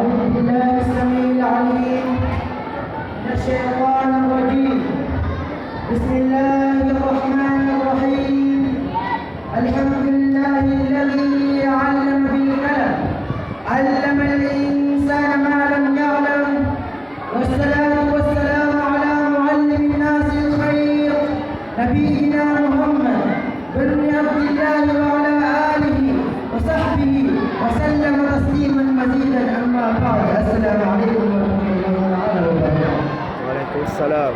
أعوذ بالله السميع العليم من الشيطان الرجيم. بسم الله الرحمن الرحيم. الحمد لله الذي علم بالقلم علم الإنسان ما لم يعلم، والصلاة والسلام على معلم الناس الخير نبينا محمد بن عبد الله وعلى آله وصحبه وسلم تسليما مزيدا. أما بعد، السلام عليكم ورحمة الله تعالى وبركاته. Waalaikumsalam.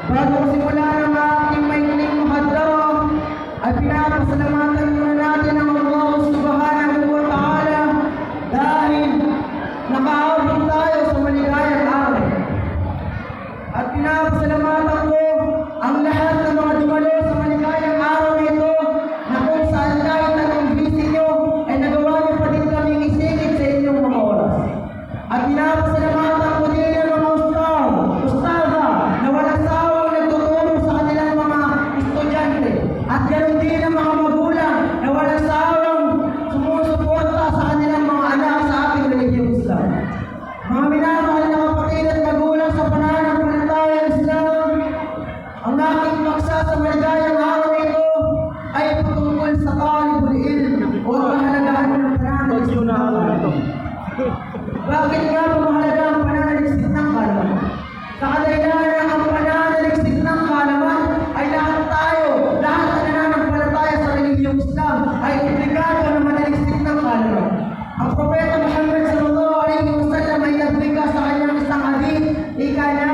Bago simulan ang aking maikling muhadara, ay pinapasalamatan muna natin ang Allah subhanahu wa ta'ala dahil nakaabot tayo sa maligayang araw. At pinapasalamatan ko ang lahat ng mga dumalo sa maligayang araw nito na kung saan kahit anong busy nyo ay nagawa nyo pa din kaming isingit sa inyong mga oras. At pinapasalamatan ko din ang mga ustaza na walang sawang nagtuturo sa kanilang mga estudyante. At ganoon din ang mga magulang na walang sawang sumusuporta sa kanilang mga anak sa ating relihiyong Islam. Mga minamahal na kapatid at magulang sa pananampalatayang Islam, ang aking paksa sa maligayang araw nito ay patungkol sa talibul ilm o kahalagahan ng pananalisip ng kaalaman. Bakit nga ba mahalaga ang pananalisip ng kaalaman? Sa kadahilanan ang pananalisip ng kaalaman ay lahat tayo, lahat na nananampalataya sa relihiyong Islam ay obligado na manalisip ng kaalaman. Ang Propeta Muhammad sallallahu alaihi wasallam ay nagbigay sa kanyang isang hadith, ika na,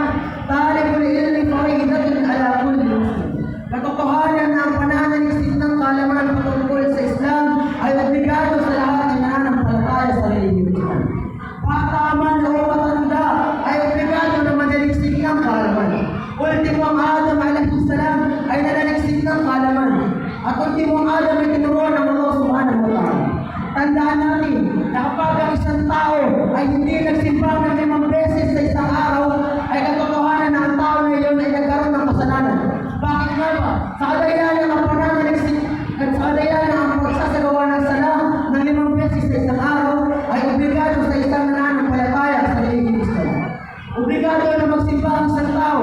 talibul ilmi faridatun ala kulli muslim. Katotohanan na ang pananalisip ng kaalaman patungkol sa Islam ay obligado sa lahat ng nananampalataya sa relihiyong Islam. Bata man o matanda ay obligado na manaliksik ng kaalaman. Ultimo ang Adam alaihi salam ay nanaliksik ng kaalaman. At ultimo ang Adam ay tinuruan ng Allah subhanahu wa ta'ala. Tandaan natin na kapag ang isang tao ay hindi nagsimba ng 5 beses sa isang araw, ay katotohanan na ang tao na iyon ay nagkaroon ng kasalanan. Bakit nga ba? Sa kadahilanan ang pananaliksik at sa kadahilanan ang pagsasagawa ng sala ng 5 beses sa isang araw ay obligado sa isang nananampalataya sa relihiyong Islam. Obligado na magsimba ang isang tao.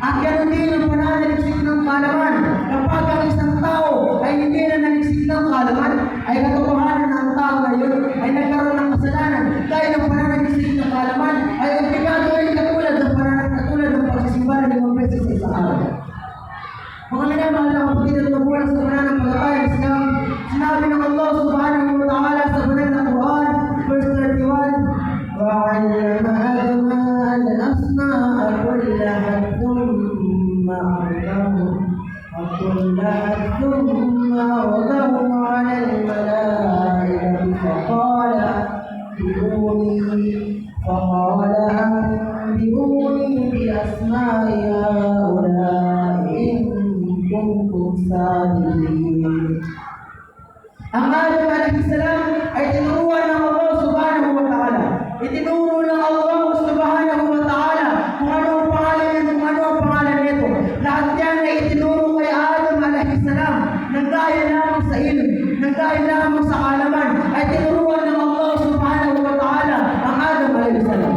At ganoon din ang pananaliksik ng kaalaman. Kapag ang isang tao ay hindi na naliksik ng kaalaman, ay katotohanan na ang tao na yun ay nagkaroon ng kasalanan. Dahil ang pananaliksik ng kaalaman ay obligado rin katulad ng pagsisimba ng 5 beses sa isang araw. Mga minamahal na kapatid at magulang sa pananampalatayang Islam, sinabi ng Allah subhanahu wa ta'ala sa banal na Quran, verse 31, وَعَلَّمَ آدَمَ الْأَسْمَاءَ كُلَّهَا ثُمَّ عَرَضَهُمْ عَلَى الْمَلَائِكَةِ فَقَالَ أَنبِئُونِي بِأَسْمَاءِ هَؤُلَاءِ إِن كُنتُمْ صَادِقِينَ. Ang Adam alaihi salam ay tinuruan ng Allah subhanahu wa ta'ala. Itinuro ng Allah subhanahu wa ta'ala kung ano ang pangalan niya, kung ano ang pangalan nito. Lahat yan ay itinuro kay Adam alaihi salam. Nagdahil lamang sa ilm, nagdahil lamang sa kaalaman, ay tinuruan ng Allah subhanahu wa ta'ala ang Adam alaihi salam.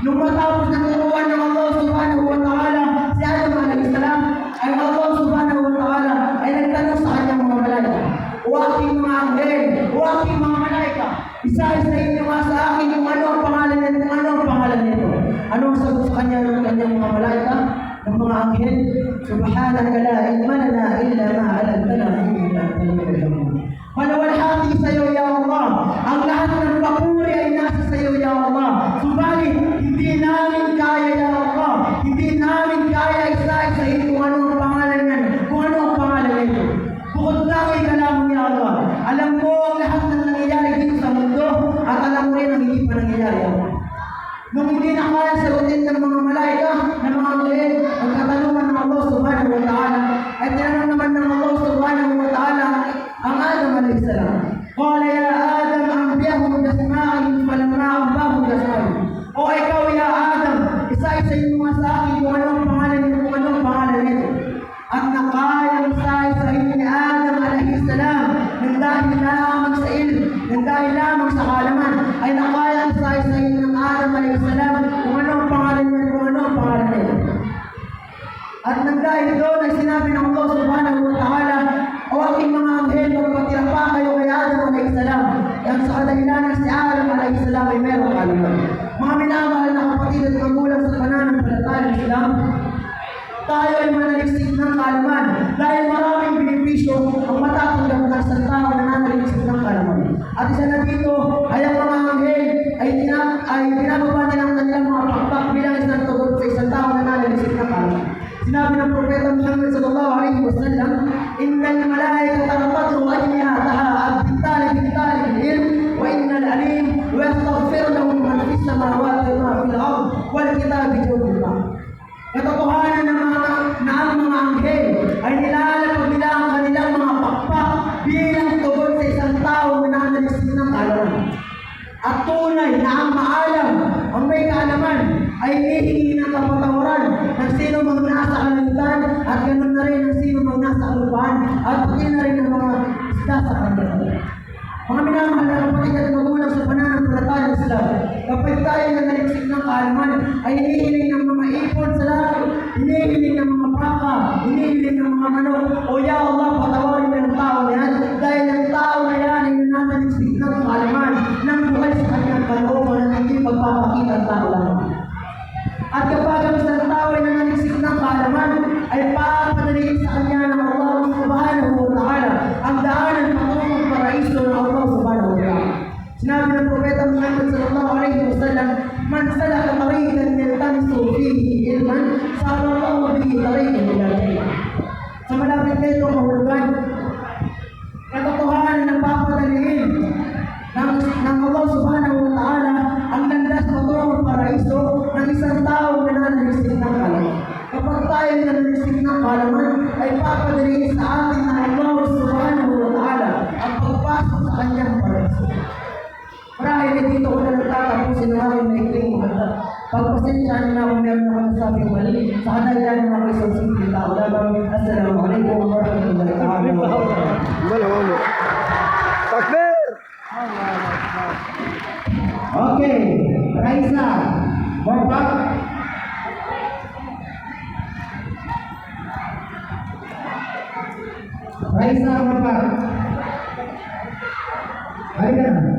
Nung matapos na tinuruan ng Allah subhanahu wa ta'ala si Adam alaihi salam, ay Allah subhanahu wa ta'ala ay nagtanong sa kanyang mga malaika. O aking mga anghel, o aking mga malaika, isa-isa inyo nga sa akin kung ano ang pangalan nito, kung ano ang pangalan nito. Ano ang sagot sa kanya ng kanyang mga malaika, ng mga anghel? Subhanaka la ilma lana illa ma 'allamtana innaka antal alim. Malawalhati sa iyo ya Allah. Ang lahat ng papuri ay nasa sa iyo ya Allah. Subalit hindi namin kaya ya Allah. Hindi namin kaya isa-isahin kung ano ang pangalan niyan, kung ano ang pangalan nito. Bukod lang ay kalaman niya Allah. Alam mo ang lahat ng nangyayari dito sa mundo at alam mo rin ang hindi pa nangyayari. Nung hindi na kaya sagutin ng mga malaika, ng mga anghel, ang katanungan ng Allah subhanahu wa ta'ala, ay tinanong naman ng Allah subhanahu wa ta'ala ang Adam alaihi salam. Qala ya Adam anbiyahum biasma'ihim falamma anbahum biasma'ihim. O ikaw ya Adam, isa-isahin mo nga sa akin kung ano ang pangalan At nang dahil doon ay sinabi ng Allah subhanahu wa ta'ala, o aking mga anghel, magpatira pa kayo kay Adam alaihissalam, yang sa kadahilanan si Adam alaihissalam ay merong kaalaman. Mga minamahal na kapatid at magulang sa pananampalataya ng Islam, tayo ay manaliksik ng kaalaman dahil maraming benepisyo ang matatanggap ng isang tao na nanaliksik ng kaalaman. At isa na dito ay ang mga anghel ay binababa nilang kanilang mga pakpak bilang isang tugon sa isang tao na nanaliksik ng kaalaman. Sinabi ng Propeta Muhammad sallallahu alaihi wasallam, innal malaikata taqatru ajnihataha ad-bintali bintali bil-ilm wa innal alim wa yastaghfir lahum man fis samawati wa ma fil ard wal kitabi jawabullah. Katotohanan ng ang mga anghel ay nilalapag nila ang kanilang mga pakpak bilang tugon sa isang tao na nanaliksik ng kaalaman. At tunay na ang maalam, ang may kaalaman, ay hihingi ng kapatawaran ng sino mang nasa kalangitan at ganoon na rin ng sino mang nasa kalupaan at pati na rin ng mga isda sa kanila. Mga minamahal na kapatid at magulang sa pananampalataya ng Islam, kapag tayo na naliksik ng kaalaman, ay hinihiling ng mga ipon sa langit, hinihiling ng mga baka, hinihiling ng mga manok, o ya Allah, patawarin mo ng tao na yan, dahil ang tao na yan ay nananaliksik ng kaalaman, ng buhay sa kanyang kalooban na hindi magpapakita ang tao lang. At kapag ang isang tao ay nananaliksik ng kaalaman, ay papadaliin sa kanya ng Allah subhanahu wa ta'ala ang daanan patungong paraiso ng Allah subhanahu wa ta'ala. Sinabi ng Propeta Muhammad sallallahu alaihi wasallam, man salaka tariqan yaltamisu fihi ilman, sahala Allahu bihi tariqan ila jannah. Sa malapit na ito mahulugan, katotohanan ng papadaliin ng Allah subhanahu wa ta'ala ang landas patungong paraiso ng isang tao na nananaliksik ng kaalaman. Kapag tayo nananaliksik ng kaalaman, ay papadaliin sa atin ng Allah subhanahu wa ta'ala ang pagpasok sa kanyang paraiso. Marahil dito ko na nagtatapusin ng aking maikling maganda. Pagpasensyahan na kung meron akong sabing mali, sa kadahilan ng mga isang simple tao lamang. Assalamualaikum warahmatullahi wabarakatuh. Wala. Takbir! Okay, Raisa, Bapak. Raisa, Bapak. Halika na.